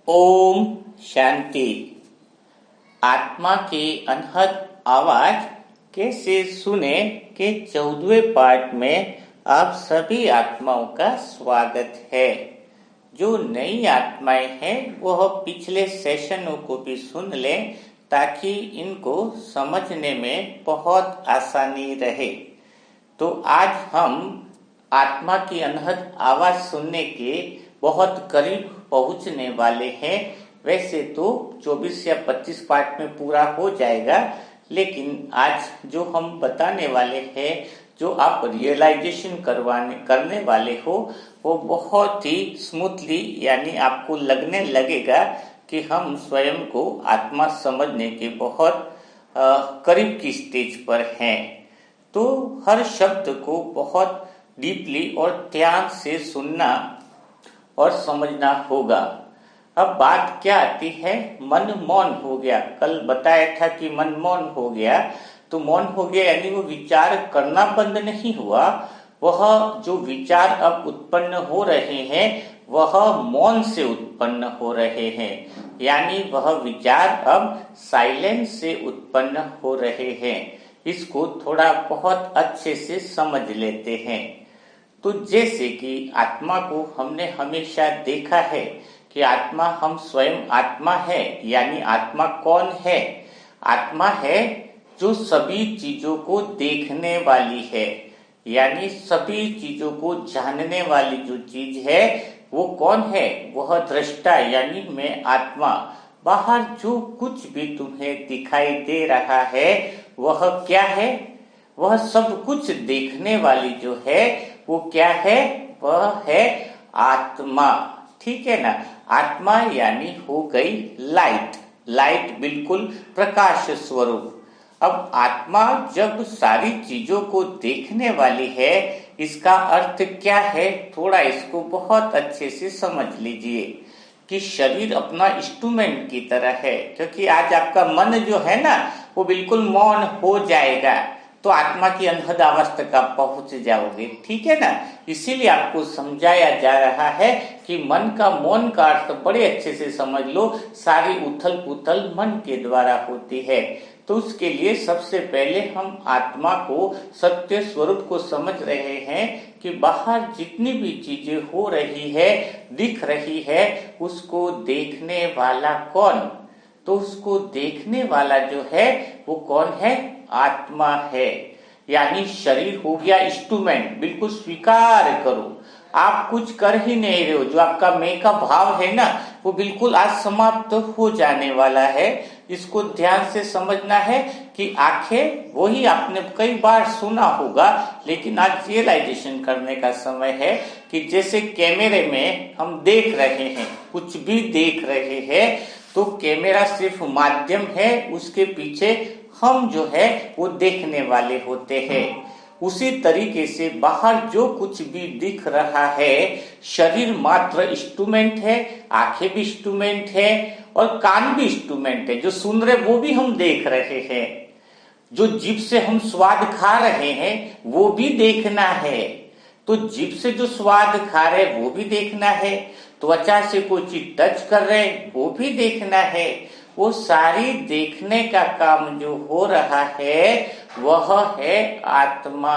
ओम शांति। आत्मा की अनहद आवाज कैसे सुने के 14वें पार्ट में आप सभी आत्माओं का स्वागत है। जो नई आत्माएं हैं वह पिछले सेशनों को भी सुन लें ताकि इनको समझने में बहुत आसानी रहे। तो आज हम आत्मा की अनहद आवाज सुनने के बहुत करीब पहुंचने वाले हैं। वैसे तो 24 या 25 पार्ट में पूरा हो जाएगा, लेकिन आज जो हम बताने वाले हैं, जो आप रियलाइजेशन करने वाले हो, वो बहुत ही स्मूथली, यानी आपको लगने लगेगा कि हम स्वयं को आत्मा समझने के बहुत करीब की स्टेज पर हैं। तो हर शब्द को बहुत डीपली और ध्यान से सुनना और समझना होगा। अब बात क्या आती है, मन मौन हो गया। कल बताया था कि मन मौन हो गया, तो मौन हो गया यानी वो विचार करना बंद नहीं हुआ। वह जो विचार अब उत्पन्न हो रहे हैं वह मौन से उत्पन्न हो रहे हैं, यानी वह विचार अब साइलेंस से उत्पन्न हो रहे हैं। इसको थोड़ा बहुत अच्छे से समझ लेते हैं। तो जैसे कि आत्मा को हमने हमेशा देखा है कि आत्मा हम स्वयं आत्मा है, यानी आत्मा कौन है? आत्मा है जो सभी चीजों को देखने वाली है, यानी सभी चीजों को जानने वाली जो चीज है वो कौन है? वह दृष्टा, यानी मैं आत्मा। बाहर जो कुछ भी तुम्हें दिखाई दे रहा है वह क्या है? वह सब कुछ देखने वाली जो है वो क्या है? वह है आत्मा। ठीक है ना? आत्मा यानी हो गई लाइट। लाइट बिल्कुल प्रकाश स्वरूप। अब आत्मा जब सारी चीजों को देखने वाली है, इसका अर्थ क्या है? थोड़ा इसको बहुत अच्छे से समझ लीजिए कि शरीर अपना इंस्ट्रूमेंट की तरह है। क्योंकि आज आपका मन जो है ना वो बिल्कुल मौन हो जाएगा, तो आत्मा की अनहद आवाज तक आप पहुंच जाओगे। ठीक है ना? इसीलिए आपको समझाया जा रहा है कि मन का मौन का अर्थ बड़े अच्छे से समझ लो। सारी उथल पुथल मन के द्वारा होती है। तो उसके लिए सबसे पहले हम आत्मा को, सत्य स्वरूप को समझ रहे हैं कि बाहर जितनी भी चीजें हो रही है, दिख रही है, उसको देखने वाला कौन? तो उसको देखने वाला जो है वो कौन है? आत्मा है। यानी शरीर हो गया इंस्ट्रूमेंट। बिल्कुल स्वीकार करो, आप कुछ कर ही नहीं रहे हो। जो आपका मैं का भाव है ना वो बिल्कुल आज समाप्त हो जाने वाला है। इसको ध्यान से समझना है कि आंखें, वही आपने कई बार सुना होगा, लेकिन आज रियलाइजेशन करने का समय है कि जैसे कैमरे में हम देख रहे हैं, कुछ भी देख रहे हैं, तो कैमरा सिर्फ माध्यम है, उसके पीछे हम जो है वो देखने वाले होते हैं। उसी तरीके से बाहर जो कुछ भी दिख रहा है, शरीर मात्र इंस्ट्रूमेंट है, आंखें भी इंस्ट्रूमेंट है और कान भी इंस्ट्रूमेंट है। जो सुन रहे वो भी हम देख रहे हैं। जो जीभ से हम स्वाद खा रहे हैं वो भी देखना है। तो जीभ से जो स्वाद खा रहे वो भी देखना है। त्वचा से कोई चीज टच कर रहे वो भी देखना है। वो सारी देखने का काम जो हो रहा है वह है आत्मा।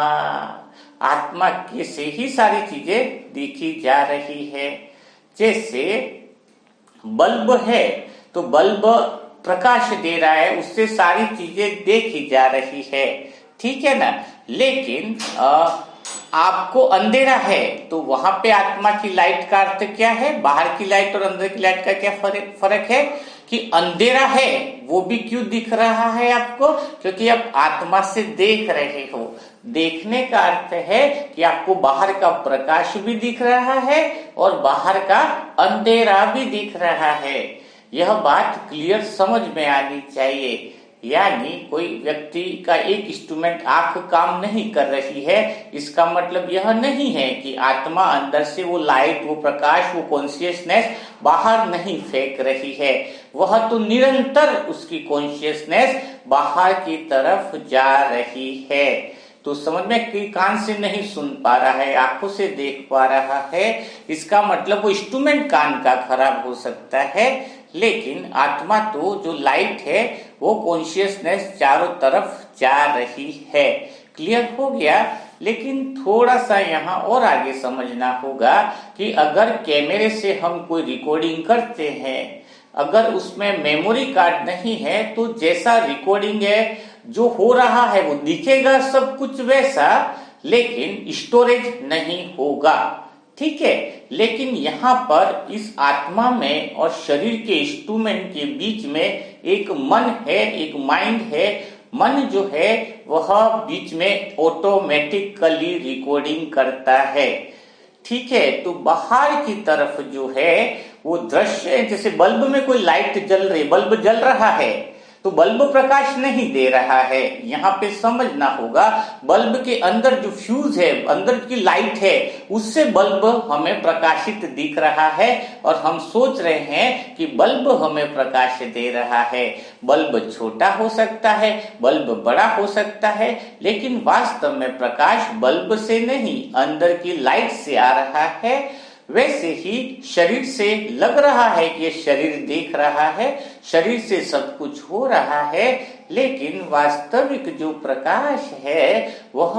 आत्मा के से ही सारी चीजें देखी जा रही है। जैसे बल्ब है तो बल्ब प्रकाश दे रहा है, उससे सारी चीजें देखी जा रही है। ठीक है ना? लेकिन आपको अंधेरा है तो वहां पे आत्मा की लाइट का अर्थ क्या है? बाहर की लाइट और अंदर की लाइट का क्या फर्क है? कि अंधेरा है वो भी क्यों दिख रहा है आपको? क्योंकि आप आत्मा से देख रहे हो। देखने का अर्थ है कि आपको बाहर का प्रकाश भी दिख रहा है और बाहर का अंधेरा भी दिख रहा है। यह बात क्लियर समझ में आनी चाहिए। यानी कोई व्यक्ति का एक इंस्ट्रूमेंट आंख काम नहीं कर रही है, इसका मतलब यह नहीं है कि आत्मा अंदर से वो लाइट, वो प्रकाश, वो कॉन्शियसनेस बाहर नहीं फेंक रही है। वह तो निरंतर उसकी कॉन्शियसनेस बाहर की तरफ जा रही है। तो समझ में कि कान से नहीं सुन पा रहा है, आंखों से देख पा रहा है, इसका मतलब वो इंस्ट्रूमेंट कान का खराब हो सकता है। लेकिन आत्मा तो जो लाइट है वो कॉन्शियसनेस चारों तरफ जा रही है। क्लियर हो गया। लेकिन थोड़ा सा यहाँ और आगे समझना होगा कि अगर कैमरे से हम कोई रिकॉर्डिंग करते हैं, अगर उसमें मेमोरी कार्ड नहीं है तो जैसा रिकॉर्डिंग है जो हो रहा है वो दिखेगा सब कुछ वैसा, लेकिन स्टोरेज नहीं होगा। ठीक है। लेकिन यहाँ पर इस आत्मा में और शरीर के इंस्ट्रूमेंट के बीच में एक मन है, एक माइंड है। मन जो है वह बीच में ऑटोमेटिकली रिकॉर्डिंग करता है। ठीक है। तो बाहर की तरफ जो है वो दृश्य, जैसे बल्ब में कोई लाइट जल रही, बल्ब जल रहा है तो बल्ब प्रकाश नहीं दे रहा है। यहाँ पे समझना होगा बल्ब के अंदर जो फ्यूज है, अंदर की लाइट है, उससे बल्ब हमें प्रकाशित दिख रहा है और हम सोच रहे हैं कि बल्ब हमें प्रकाश दे रहा है। बल्ब छोटा हो सकता है, बल्ब बड़ा हो सकता है, लेकिन वास्तव में प्रकाश बल्ब से नहीं अंदर की लाइट से आ रहा है। वैसे ही शरीर से लग रहा है कि ये शरीर देख रहा है, शरीर से सब कुछ हो रहा है, लेकिन वास्तविक जो प्रकाश है वह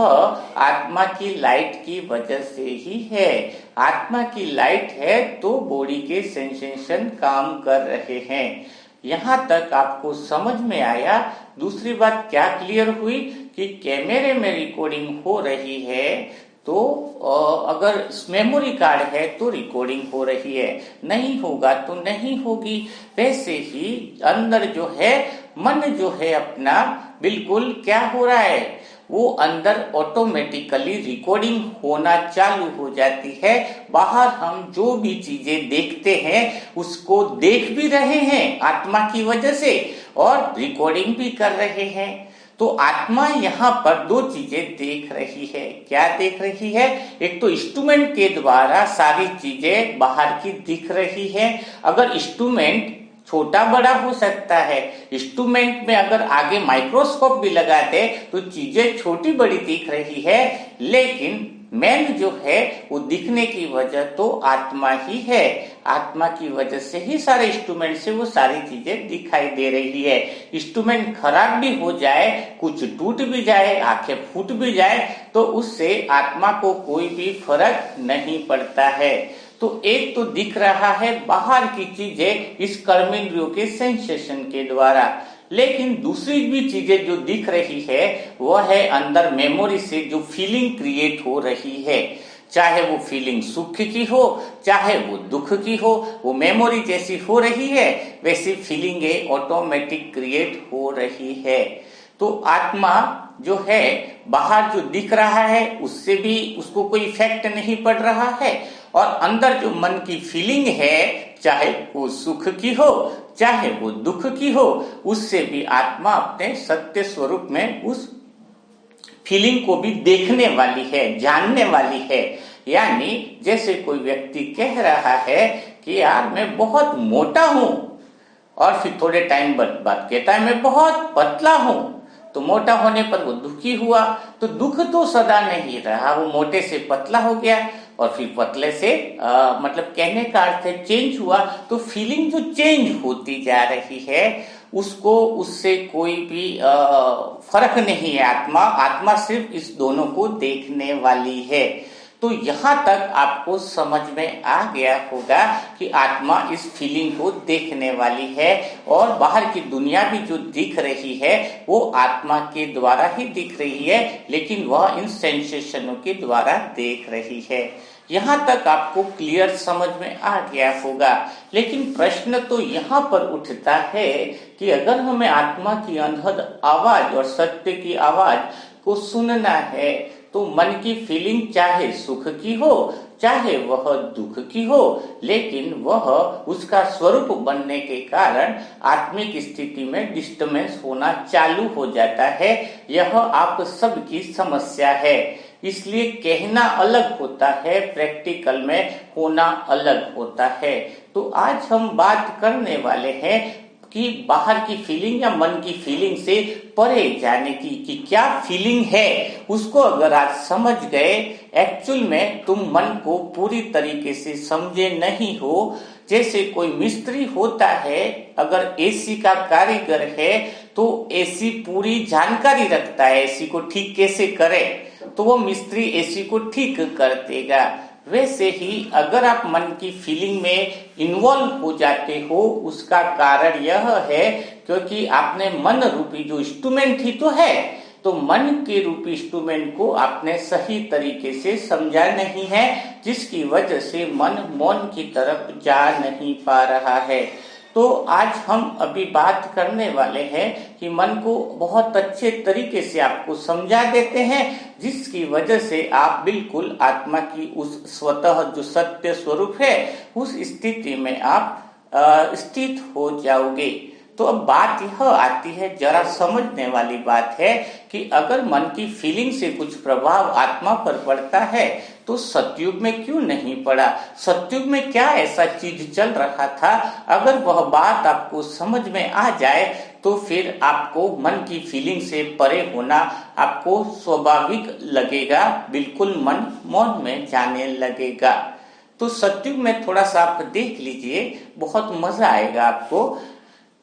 आत्मा की लाइट की वजह से ही है। आत्मा की लाइट है तो बॉडी के सेंसेशन काम कर रहे हैं। यहाँ तक आपको समझ में आया। दूसरी बात क्या क्लियर हुई कि कैमरे में रिकॉर्डिंग हो रही है तो अगर मेमोरी कार्ड है तो रिकॉर्डिंग हो रही है, नहीं होगा तो नहीं होगी। वैसे ही अंदर जो है मन जो है अपना बिल्कुल क्या हो रहा है, वो अंदर ऑटोमेटिकली रिकॉर्डिंग होना चालू हो जाती है। बाहर हम जो भी चीजें देखते हैं उसको देख भी रहे हैं आत्मा की वजह से और रिकॉर्डिंग भी कर रहे हैं। तो आत्मा यहाँ पर दो चीजें देख रही है। क्या देख रही है? एक तो इंस्ट्रूमेंट के द्वारा सारी चीजें बाहर की दिख रही है। अगर इंस्ट्रूमेंट छोटा बड़ा हो सकता है, इंस्ट्रूमेंट में अगर आगे माइक्रोस्कोप भी लगाते तो चीजें छोटी बड़ी दिख रही है, लेकिन मेन जो है वो दिखने की वजह तो आत्मा ही है। आत्मा की वजह से ही सारे इंस्ट्रूमेंट से वो सारी चीजें दिखाई दे रही है। इंस्ट्रूमेंट खराब भी हो जाए, कुछ टूट भी जाए, आंखें फूट भी जाए, तो उससे आत्मा को कोई भी फर्क नहीं पड़ता है। तो एक तो दिख रहा है बाहर की चीजें इस कर्मेंद्रियों के सेंसेशन के द्वारा, लेकिन दूसरी भी चीजें जो दिख रही है वह है अंदर मेमोरी से जो फीलिंग क्रिएट हो रही है। चाहे वो फीलिंग सुख की हो, चाहे वो दुख की हो, वो मेमोरी जैसी हो रही है वैसी फीलिंग ऑटोमेटिक क्रिएट हो रही है। तो आत्मा जो है बाहर जो दिख रहा है उससे भी उसको कोई इफेक्ट नहीं पड़ रहा है, और अंदर जो मन की फीलिंग है चाहे वो सुख की हो चाहे वो दुख की हो, उससे भी आत्मा अपने सत्य स्वरूप में उस फीलिंग को भी देखने वाली है, जानने वाली है। यानी जैसे कोई व्यक्ति कह रहा है कि यार मैं बहुत मोटा हूं, और फिर थोड़े टाइम बाद कहता है मैं बहुत पतला हूं, तो मोटा होने पर वो दुखी हुआ। तो दुख तो सदा नहीं रहा, वो मोटे से पतला हो गया और फिर पतले से मतलब कहने का अर्थ है चेंज हुआ। तो फीलिंग जो चेंज होती जा रही है उसको उससे कोई भी फर्क नहीं है। आत्मा सिर्फ इस दोनों को देखने वाली है। तो यहाँ तक आपको समझ में आ गया होगा कि आत्मा इस फीलिंग को देखने वाली है, और बाहर की दुनिया भी जो दिख रही है वो आत्मा के द्वारा ही दिख रही है, लेकिन वह इन सेंसेशनों के द्वारा देख रही है। यहाँ तक आपको क्लियर समझ में आ गया होगा। लेकिन प्रश्न तो यहाँ पर उठता है कि अगर हमें आत्मा की अनहद आवाज और सत्य की आवाज को सुनना है तो मन की फीलिंग चाहे सुख की हो चाहे वह दुख की हो, लेकिन वह उसका स्वरूप बनने के कारण आत्मिक स्थिति में डिस्टर्बेंस होना चालू हो जाता है। यह आप सबकी समस्या है। इसलिए कहना अलग होता है, प्रैक्टिकल में होना अलग होता है। तो आज हम बात करने वाले हैं कि बाहर की फीलिंग या मन की फीलिंग से परे जाने की, कि क्या फीलिंग है उसको अगर आज समझ गए, एक्चुअल में तुम मन को पूरी तरीके से समझे नहीं हो। जैसे कोई मिस्त्री होता है, अगर एसी का कारीगर है तो एसी पूरी जानकारी रखता है एसी को ठीक कैसे करे, तो वो मिस्त्री एसी को ठीक कर देगा। वैसे ही अगर आप मन की फीलिंग में इन्वॉल्व हो जाते हो, उसका कारण यह है क्योंकि आपने मन रूपी जो इंस्ट्रूमेंट ही तो है, तो मन के रूपी इंस्ट्रूमेंट को आपने सही तरीके से समझा नहीं है, जिसकी वजह से मन मौन की तरफ जा नहीं पा रहा है। तो आज हम अभी बात करने वाले हैं कि मन को बहुत अच्छे तरीके से आपको समझा देते हैं, जिसकी वजह से आप बिल्कुल आत्मा की उस स्वतः जो सत्य स्वरूप है उस स्थिति में आप स्थित हो जाओगे। तो अब बात यह आती है, जरा समझने वाली बात है कि अगर मन की फीलिंग से कुछ प्रभाव आत्मा पर पड़ता है तो सतयुग में क्यों नहीं पड़ा, सतयुग में क्या ऐसा चीज चल रहा था, अगर वह बात आपको समझ में आ जाए तो फिर आपको मन की फीलिंग से परे होना आपको स्वाभाविक लगेगा, बिल्कुल मन मौन में जाने लगेगा। तो सतयुग में थोड़ा सा आप देख लीजिए, बहुत मजा आएगा आपको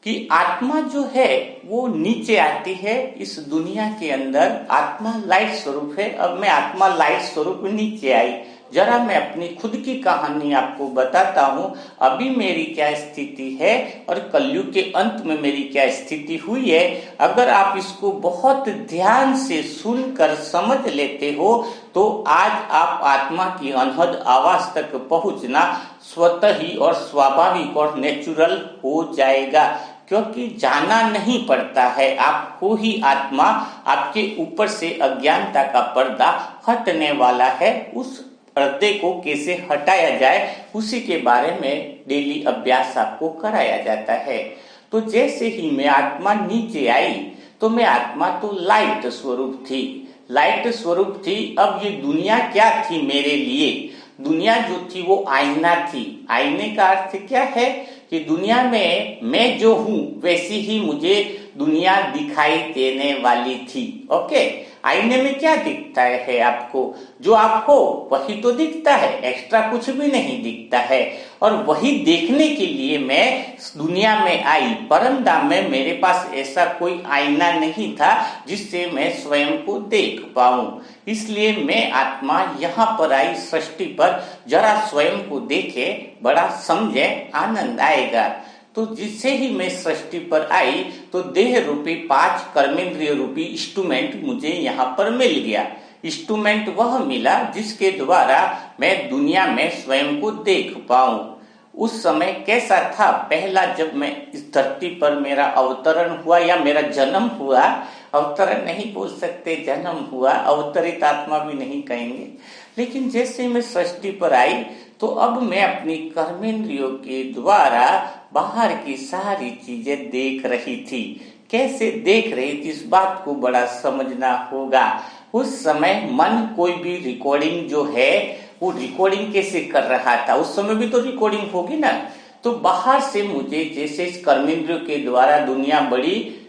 कि आत्मा जो है वो नीचे आती है इस दुनिया के अंदर। आत्मा लाइट स्वरूप है। अब मैं आत्मा लाइट स्वरूप नीचे आई, जरा मैं अपनी खुद की कहानी आपको बताता हूँ। अभी मेरी क्या स्थिति है और कलयुग के अंत में मेरी क्या स्थिति हुई है। अगर आप इसको बहुत ध्यान से सुनकर समझ लेते हो तो आज आप आत्मा की अनहद आवाज तक पहुंचना स्वतः ही और स्वाभाविक और नेचुरल हो जाएगा, क्योंकि जाना नहीं पड़ता है। आपको ही आत्मा आपके ऊपर से अज्ञानता का पर्दा हटने वाला है। उस पर्दे को कैसे हटाया जाए उसी के बारे में डेली अभ्यास आपको कराया जाता है। तो जैसे ही मैं आत्मा नीचे आई तो मैं आत्मा तो लाइट स्वरूप थी, लाइट स्वरूप थी। अब ये दुनिया क्या थी मेरे लिए, दुनिया जो थी वो आईना थी। आईने का अर्थ क्या है कि दुनिया में मैं जो हूं वैसी ही मुझे दुनिया दिखाई देने वाली थी। ओके, आईने में क्या दिखता है आपको, जो आप हो वही तो दिखता है, एक्स्ट्रा कुछ भी नहीं दिखता है। और वही देखने के लिए मैं दुनिया में आई। परमधाम में मेरे पास ऐसा कोई आईना नहीं था जिससे मैं स्वयं को देख पाऊं, इसलिए मैं आत्मा यहाँ पर आई सृष्टि पर। जरा स्वयं को देखे, बड़ा समझे, आनंद आएगा। तो जिससे ही मैं सृष्टि पर आई तो देह रूपी 5 कर्मेंद्रिय रूपी इंस्ट्रूमेंट मुझे यहाँ पर मिल गया। इंस्ट्रूमेंट वह मिला जिसके द्वारा मैं दुनिया में स्वयं को देख पाऊं। उस समय कैसा था, पहला जब मैं इस धरती पर मेरा अवतरण हुआ या मेरा जन्म हुआ, अवतरण नहीं बोल सकते, जन्म हुआ, अवतरित आत्मा भी नहीं कहेंगे। लेकिन जैसे मैं सृष्टि पर आई तो अब मैं अपनी कर्मेंद्रियों के द्वारा बाहर की सारी चीजें देख रही थी। कैसे देख रही थी इस बात को बड़ा समझना होगा। उस समय मन कोई भी रिकॉर्डिंग जो है वो रिकॉर्डिंग कैसे कर रहा था, उस समय भी तो रिकॉर्डिंग होगी ना। तो बाहर से मुझे जैसे इस कर्मेंद्रियों के द्वारा दुनिया बड़ी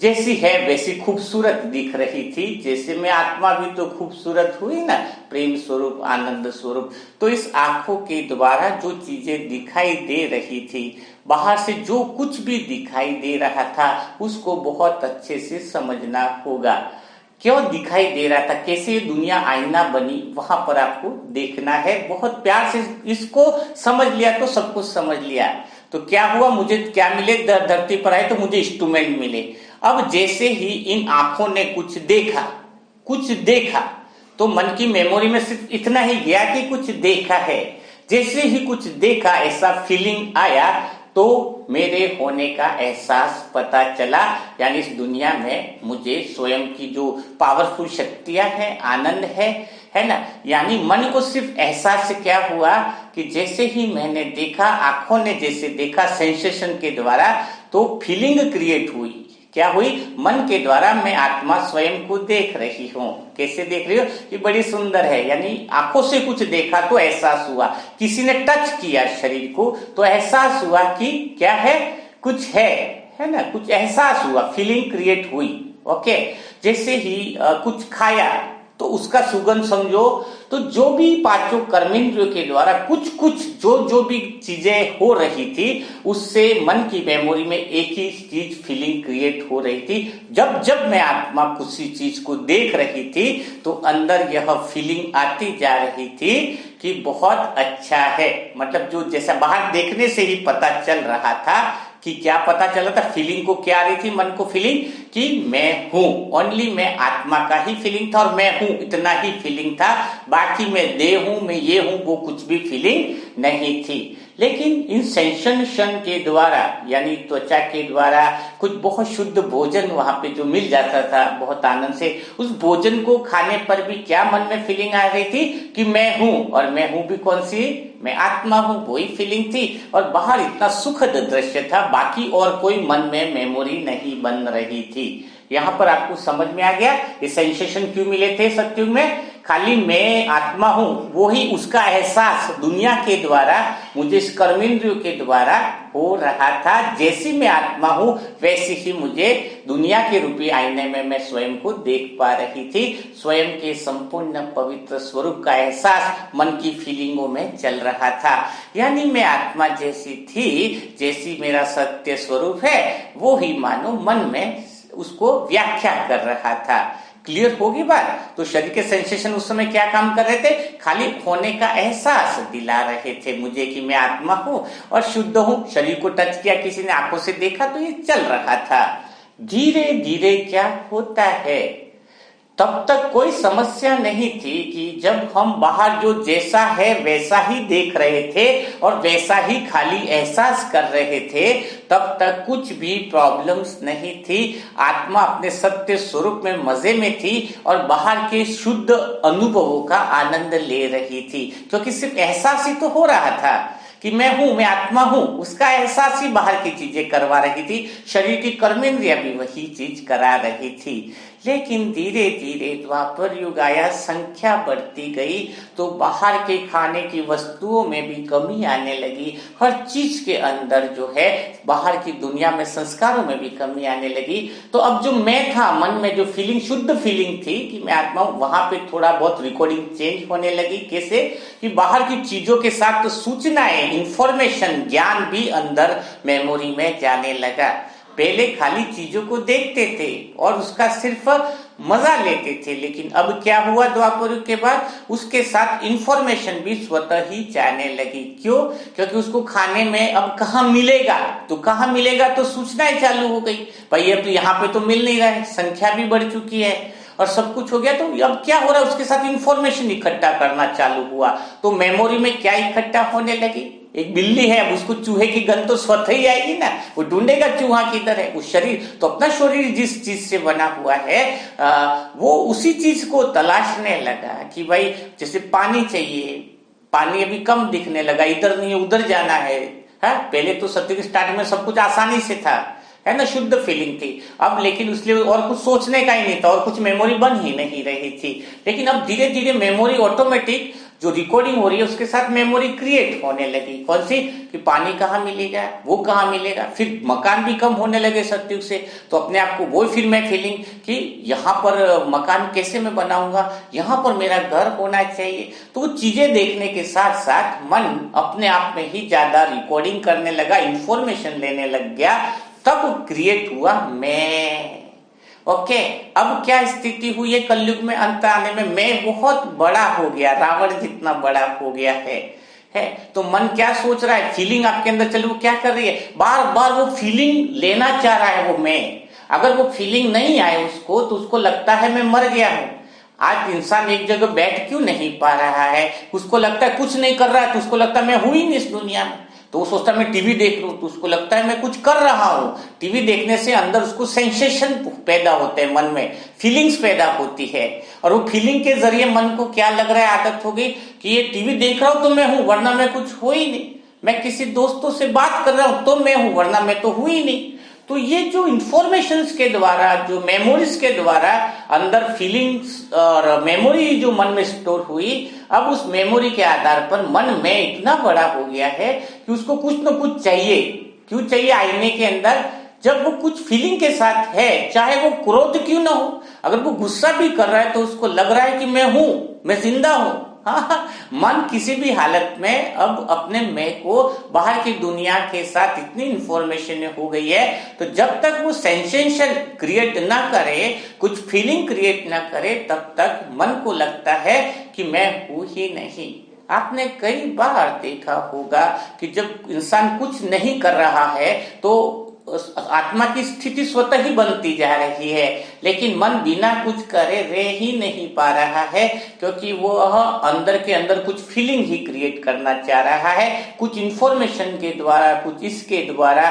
जैसी है वैसी खूबसूरत दिख रही थी। जैसे मैं आत्मा भी तो खूबसूरत हुई ना, प्रेम स्वरूप, आनंद स्वरूप। तो इस आंखों के द्वारा जो चीजें दिखाई दे रही थी, बाहर से जो कुछ भी दिखाई दे रहा था उसको बहुत अच्छे से समझना होगा। क्यों दिखाई दे रहा था, कैसे ये दुनिया आईना बनी, वहां पर आपको देखना है। बहुत प्यार से इसको समझ लिया तो सब कुछ समझ लिया। तो क्या हुआ, मुझे क्या मिले, धरती पर आए तो मुझे इंस्ट्रूमेंट मिले। अब जैसे ही इन आंखों ने कुछ देखा तो मन की मेमोरी में सिर्फ इतना ही गया कि कुछ देखा है। जैसे ही कुछ देखा, ऐसा फीलिंग आया तो मेरे होने का एहसास पता चला। यानी इस दुनिया में मुझे स्वयं की जो पावरफुल शक्तियां हैं, आनंद है ना। यानी मन को सिर्फ एहसास क्या हुआ कि जैसे ही मैंने देखा, आंखों ने जैसे देखा सेंसेशन के द्वारा, तो फीलिंग क्रिएट हुई। क्या हुई, मन के द्वारा मैं आत्मा स्वयं को देख रही हूँ। कैसे देख रही हो कि बड़ी सुंदर है, यानी आंखों से कुछ देखा तो एहसास हुआ। किसी ने टच किया शरीर को तो एहसास हुआ कि क्या है, कुछ है ना, कुछ एहसास हुआ, फीलिंग क्रिएट हुई। ओके, जैसे ही कुछ खाया तो उसका सुगंध समझो, तो जो भी पांचों कर्मेंद्रियों के द्वारा कुछ कुछ जो भी चीजें हो रही थी, उससे मन की मेमोरी में एक ही चीज फीलिंग क्रिएट हो रही थी। जब जब मैं आत्मा किसी चीज को देख रही थी तो अंदर यह फीलिंग आती जा रही थी कि बहुत अच्छा है। मतलब जो जैसा बाहर देखने से ही पता चल रहा था कि क्या पता चला था, फीलिंग को क्या आ रही थी मन को, फीलिंग कि मैं हूं, ओनली मैं आत्मा का ही फीलिंग था और मैं हूं इतना ही फीलिंग था। बाकी मैं देह हूं, मैं ये हूं, वो कुछ भी फीलिंग नहीं थी। लेकिन इन सेंसेशन के द्वारा, यानी त्वचा के द्वारा कुछ बहुत शुद्ध भोजन वहां पे जो मिल जाता था बहुत आनंद से, उस भोजन को खाने पर भी क्या मन में फीलिंग आ रही थी कि मैं हूं, और मैं हूं भी कौन सी, मैं आत्मा हूं, वही फीलिंग थी। और बाहर इतना सुखद दृश्य था, बाकी और कोई मन में मेमोरी नहीं बन रही थी। यहां पर आपको समझ में आ गया ये सेंसेशन क्यों मिले थे सत्युग में। खाली मैं आत्मा हूं, वो ही उसका एहसास दुनिया के द्वारा, मुझे इस कर्मेंद्रियों के द्वारा हो रहा था। जैसी मैं आत्मा हूं वैसी ही मुझे दुनिया के रूपी आईने में मैं स्वयं को देख पा रही थी। स्वयं के संपूर्ण पवित्र स्वरूप का एहसास मन की फीलिंगों में चल रहा था। यानी मैं आत्मा जैसी थी, जैसी मेरा सत्य स्वरूप है, वो ही मानो मन में उसको व्याख्या कर रहा था। क्लियर होगी बात। तो शरीर के सेंसेशन उस समय क्या काम कर रहे थे, खाली होने का एहसास दिला रहे थे मुझे कि मैं आत्मा हूं और शुद्ध हूं। शरीर को टच किया, किसी ने आंखों से देखा, तो ये चल रहा था। धीरे धीरे क्या होता है, तब तक कोई समस्या नहीं थी कि जब हम बाहर जो जैसा है वैसा ही देख रहे थे और वैसा ही खाली एहसास कर रहे थे, तब तक कुछ भी प्रॉब्लम्स नहीं थी। आत्मा अपने सत्य स्वरूप में मजे में थी और बाहर के शुद्ध अनुभवों का आनंद ले रही थी, क्योंकि सिर्फ एहसास ही तो हो रहा था कि मैं हूं, मैं आत्मा हूं। उसका एहसास ही बाहर की चीजें करवा रही थी। शरीर की कर्मेंद्रियां भी वही चीज करा रही थी। लेकिन धीरे धीरे द्वापर युग आया, संख्या बढ़ती गई, तो बाहर के खाने की वस्तुओं में भी कमी आने लगी। हर चीज के अंदर जो है, बाहर की दुनिया में संस्कारों में भी कमी आने लगी। तो अब जो मैं था, मन में जो फीलिंग, शुद्ध फीलिंग थी कि मैं आत्मा हूं, वहां पे थोड़ा बहुत रिकॉर्डिंग चेंज होने लगी। कैसे कि बाहर की चीजों के साथ तो सूचनाएं, इंफॉर्मेशन, ज्ञान भी अंदर मेमोरी में जाने लगा। पहले खाली चीजों को देखते थे और उसका सिर्फ मजा लेते थे, लेकिन अब क्या हुआ द्वापर युग के बाद, उसके साथ इंफॉर्मेशन भी स्वतः ही जाने लगी। क्यों? क्योंकि उसको खाने में अब कहाँ मिलेगा, तो कहाँ मिलेगा, तो सूचनाएं चालू हो गई। भाई अब तो यहाँ पे तो मिल नहीं रहा है, संख्या भी बढ़ चुकी है और सब कुछ हो गया, तो अब क्या हो रहा है, उसके साथ इंफॉर्मेशन इकट्ठा करना चालू हुआ। तो मेमोरी में क्या इकट्ठा होने लगी, एक बिल्ली है, अब उसको चूहे की गंध तो स्वतः ही आएगी ना, वो ढूंढेगा चूहा किधर है। उस शरीर तो अपना शरीर जिस चीज से बना हुआ है, वो उसी चीज को तलाशने लगा कि भाई जैसे पानी चाहिए, पानी अभी कम दिखने लगा, इधर नहीं उधर जाना है। पहले तो सत्य के स्टार्ट में सब कुछ आसानी से था, है ना, शुद्ध फीलिंग थी। अब लेकिन उसलिए और कुछ सोचने का ही नहीं था और कुछ मेमोरी बन ही नहीं रही थी। लेकिन अब धीरे धीरे मेमोरी ऑटोमेटिक जो रिकॉर्डिंग हो रही है उसके साथ मेमोरी क्रिएट होने लगी। कौन सी, कि पानी कहाँ मिलेगा, वो कहाँ मिलेगा। फिर मकान भी कम होने लगे सत्युग से, तो अपने आप को वो फिर मैं फीलिंग कि यहाँ पर मकान कैसे मैं बनाऊंगा, यहाँ पर मेरा घर होना चाहिए। तो वो चीजें देखने के साथ साथ मन अपने आप में ही ज्यादा रिकॉर्डिंग करने लगा, इंफॉर्मेशन लेने लग गया। तब क्रिएट हुआ मैं। ओके, अब क्या स्थिति हुई है कलयुग में अंत आने में, मैं बहुत बड़ा हो गया, रावण जितना बड़ा हो गया है। तो मन क्या सोच रहा है, फीलिंग आपके अंदर चल, वो क्या कर रही है, बार बार वो फीलिंग लेना चाह रहा है वो मैं। अगर वो फीलिंग नहीं आए उसको, तो उसको लगता है मैं मर गया हूं। आज इंसान एक जगह बैठ क्यों नहीं पा रहा है, उसको लगता है कुछ नहीं कर रहा है, तो उसको लगता है मैं हूं ही नहीं इस दुनिया में। तो वो सोचता है मैं टीवी देख लूं, तो उसको लगता है मैं कुछ कर रहा हूं। टीवी देखने से अंदर उसको सेंसेशन पैदा होते हैं, मन में फीलिंग्स पैदा होती है, और वो फीलिंग के जरिए मन को क्या लग रहा है, आदत हो गई कि ये टीवी देख रहा हूं तो मैं हूं, वरना मैं कुछ हो ही नहीं। मैं किसी दोस्तों से बात कर रहा हूं तो मैं हूं, वरना मैं तो हूं ही नहीं। तो ये जो इंफॉर्मेशंस के द्वारा, जो मेमोरीज के द्वारा अंदर फीलिंग्स और मेमोरी जो मन में स्टोर हुई, अब उस मेमोरी के आधार पर मन में इतना बड़ा हो गया है कि उसको कुछ न कुछ चाहिए। क्यों चाहिए आईने के अंदर? जब वो कुछ फीलिंग के साथ है, चाहे वो क्रोध क्यों ना हो, अगर वो गुस्सा भी कर रहा है तो उसको लग रहा है कि मैं हूं, मैं जिंदा हूं। हाँ, मन किसी भी हालत में अब अपने मैं को बाहर की दुनिया के साथ इतनी इंफॉर्मेशन हो गई है, तो जब तक वो सेंसेशन क्रिएट ना करे, कुछ फीलिंग क्रिएट ना करे, तब तक मन को लगता है कि मैं हूं ही नहीं। आपने कई बार देखा होगा कि जब इंसान कुछ नहीं कर रहा है तो आत्मा की स्थिति स्वतः ही बनती जा रही है, लेकिन मन बिना कुछ करे रह ही नहीं पा रहा है, क्योंकि वो अंदर के अंदर कुछ फीलिंग ही क्रिएट करना चाह रहा है, कुछ इंफॉर्मेशन के द्वारा, कुछ इसके द्वारा।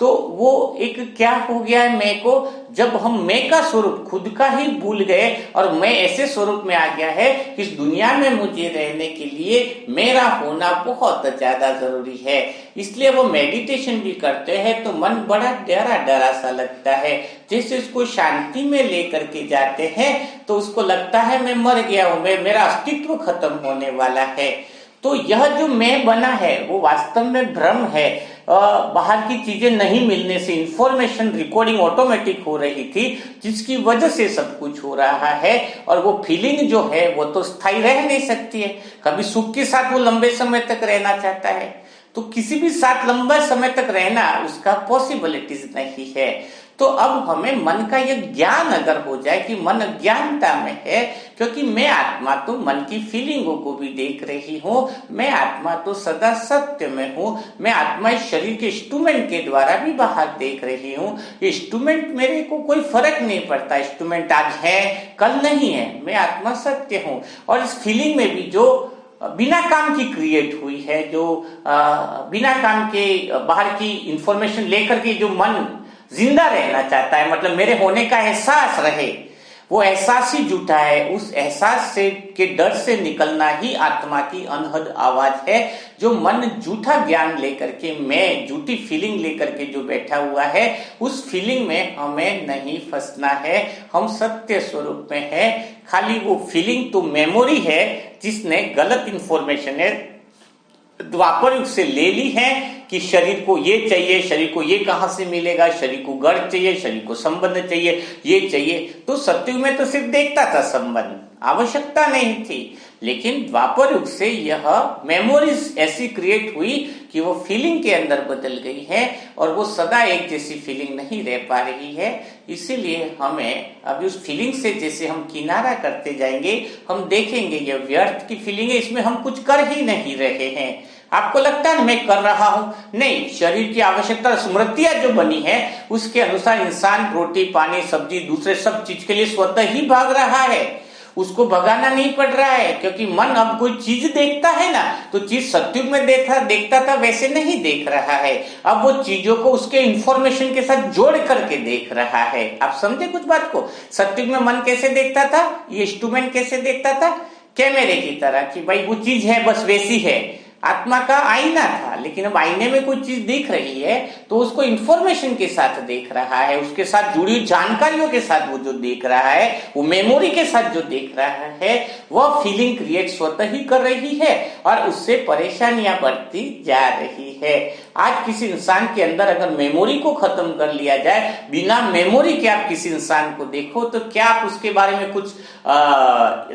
तो वो एक क्या हो गया है मैं को, जब हम मैं का स्वरूप खुद का ही भूल गए और मैं ऐसे स्वरूप में आ गया है कि इस दुनिया में मुझे रहने के लिए मेरा होना बहुत ज्यादा जरूरी है। इसलिए वो मेडिटेशन भी करते हैं तो मन बड़ा डरा डरा सा लगता है, जैसे उसको शांति में लेकर के जाते हैं तो उसको लगता है मैं मर गया हूं, मेरा अस्तित्व खत्म होने वाला है। तो यह जो मैं बना है वो वास्तव में भ्रम है। बाहर की चीजें नहीं मिलने से इंफॉर्मेशन रिकॉर्डिंग ऑटोमेटिक हो रही थी, जिसकी वजह से सब कुछ हो रहा है। और वो फीलिंग जो है वो तो स्थायी रह नहीं सकती है। कभी सुख के साथ वो लंबे समय तक रहना चाहता है, तो किसी भी साथ लंबे समय तक रहना उसका पॉसिबिलिटीज नहीं है। तो अब हमें मन का यह ज्ञान अगर हो जाए कि मन अज्ञानता में है, क्योंकि मैं आत्मा तो मन की फीलिंगों को भी देख रही हूँ, मैं आत्मा तो सदा सत्य में हूँ, मैं आत्मा इस शरीर के इंस्ट्रूमेंट के द्वारा भी बाहर देख रही हूँ। इंस्ट्रूमेंट मेरे को कोई फर्क नहीं पड़ता, इंस्ट्रूमेंट आज है कल नहीं है, मैं आत्मा सत्य हूँ। और इस फीलिंग में भी जो बिना काम की क्रिएट हुई है, जो बिना काम के बाहर की इंफॉर्मेशन लेकर के जो मन जिंदा रहना चाहता है, मतलब मेरे होने का एहसास रहे, वो एहसास ही झूठा है। उस एहसास से के डर से निकलना ही आत्मा की अनहद आवाज है। जो मन झूठा ज्ञान लेकर के, मैं झूठी फीलिंग लेकर के जो बैठा हुआ है, उस फीलिंग में हमें नहीं फंसना है। हम सत्य स्वरूप में है। खाली वो फीलिंग तो मेमोरी है जिसने गलत इंफॉर्मेशन है द्वापर युग से ले ली है कि शरीर को ये चाहिए, शरीर को ये कहां से मिलेगा, शरीर को घर चाहिए, शरीर को संबंध चाहिए, ये चाहिए। तो सतयुग में तो सिर्फ देखता था संबंध, आवश्यकता नहीं थी। लेकिन द्वापर युग से यह मेमोरीज ऐसी क्रिएट हुई कि वो फीलिंग के अंदर बदल गई है और वो सदा एक जैसी फीलिंग नहीं रह पा रही है। इसीलिए हमें अभी उस फीलिंग से जैसे हम किनारा करते जाएंगे, हम देखेंगे यह व्यर्थ की फीलिंग है, इसमें हम कुछ कर ही नहीं रहे हैं। आपको लगता है मैं कर रहा हूं, नहीं, शरीर की आवश्यकता स्मृतियां जो बनी है उसके अनुसार इंसान रोटी पानी सब्जी दूसरे सब चीज के लिए स्वतः ही भाग रहा है, उसको भगाना नहीं पड़ रहा है। क्योंकि मन अब कोई चीज देखता है ना, तो चीज सत्युग में देखता था वैसे नहीं देख रहा है, अब वो चीजों को उसके इंफॉर्मेशन के साथ जोड़ करके देख रहा है। आप समझे कुछ बात को? सत्युग में मन कैसे देखता था, ये इंस्ट्रूमेंट कैसे देखता था, कैमरे की तरह कि भाई वो चीज है बस वैसी है। आत्मा का आईना था, लेकिन अब आईने में कोई चीज दिख रही है तो उसको इंफॉर्मेशन के साथ देख रहा है, उसके साथ जुड़ी हुई जानकारियों के साथ वो जो देख रहा है, वो मेमोरी के साथ जो देख रहा है, वह फीलिंग क्रिएट स्वतः ही कर रही है और उससे परेशानियां बढ़ती जा रही है। आज किसी इंसान के अंदर अगर मेमोरी को खत्म कर लिया जाए, बिना मेमोरी के आप किसी इंसान को देखो तो क्या आप उसके बारे में कुछ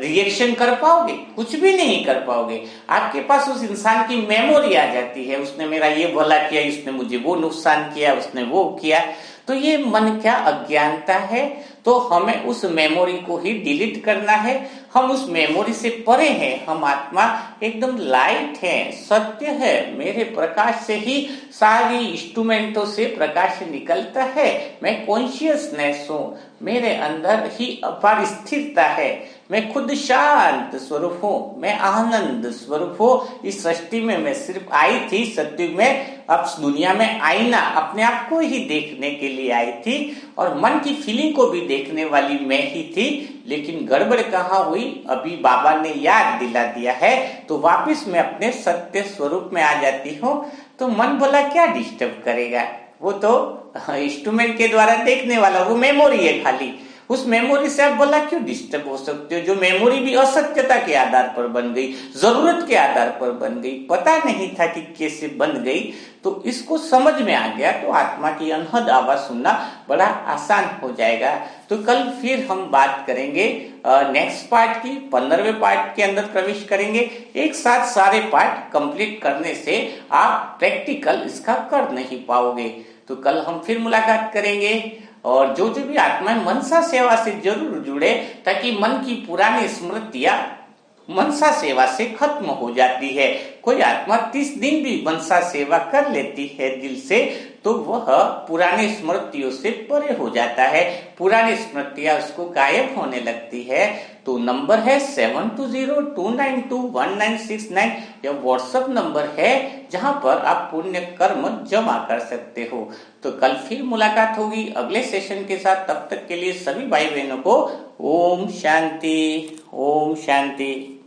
रिएक्शन कर पाओगे? कुछ भी नहीं कर पाओगे। आपके पास उस इंसान की मेमोरी आ जाती है, उसने मेरा ये भला किया, इसने मुझे वो नुकसान किया, उसने वो किया। तो ये मन क्या अज्ञानता है। तो हमें उस मेमोरी को ही डिलीट करना है। हम उस मेमोरी से परे हैं, हम आत्मा एकदम लाइट है, सत्य है। मेरे प्रकाश से ही सारी इंस्ट्रूमेंटों से प्रकाश निकलता है। मैं कॉन्शियसनेस हूँ, मेरे अंदर ही अपार स्थिरता है। मैं खुद शांत स्वरूप हूँ, मैं आनंद स्वरूप हूँ। इस सृष्टि में मैं सिर्फ आई थी सत्युग में, अब दुनिया में आईना अपने आप को ही देखने के लिए आई थी और मन की फीलिंग को भी देखने वाली मैं ही थी। लेकिन गड़बड़ कहाँ हुई, अभी बाबा ने याद दिला दिया है तो वापस मैं अपने सत्य स्वरूप में आ जाती हूँ। तो मन भला क्या डिस्टर्ब करेगा, वो तो इंस्ट्रूमेंट के द्वारा देखने वाला, वो मेमोरी है खाली, उस मेमोरी से आप बोला क्यों डिस्टर्ब हो सकते हो? जो मेमोरी भी असत्यता के आधार पर बन गई, जरूरत के आधार पर बन गई, पता नहीं था कि कैसे बन गई, तो इसको समझ में आ गया तो आत्मा की अनहद आवाज सुनना बड़ा आसान हो जाएगा। तो कल फिर हम बात करेंगे नेक्स्ट पार्ट की, 15वें पार्ट के अंदर प्रवेश करेंगे। एक साथ सारे पार्ट कंप्लीट करने से आप प्रैक्टिकल इसका कर नहीं पाओगे। तो कल हम फिर मुलाकात करेंगे, और जो जो भी आत्मा मनसा सेवा से जरूर जुड़े, ताकि मन की पुरानी स्मृतियां मनसा सेवा से खत्म हो जाती है। कोई आत्मा 30 दिन भी मनसा सेवा कर लेती है दिल से, तो वह पुरानी स्मृतियों से परे हो जाता है, पुरानी स्मृतियां उसको गायब होने लगती है। तो नंबर है 7202921969, यह व्हाट्सएप नंबर है जहां पर आप पुण्य कर्म जमा कर सकते हो। तो कल फिर मुलाकात होगी अगले सेशन के साथ। तब तक के लिए सभी भाई बहनों को ओम शांति, ओम शांति।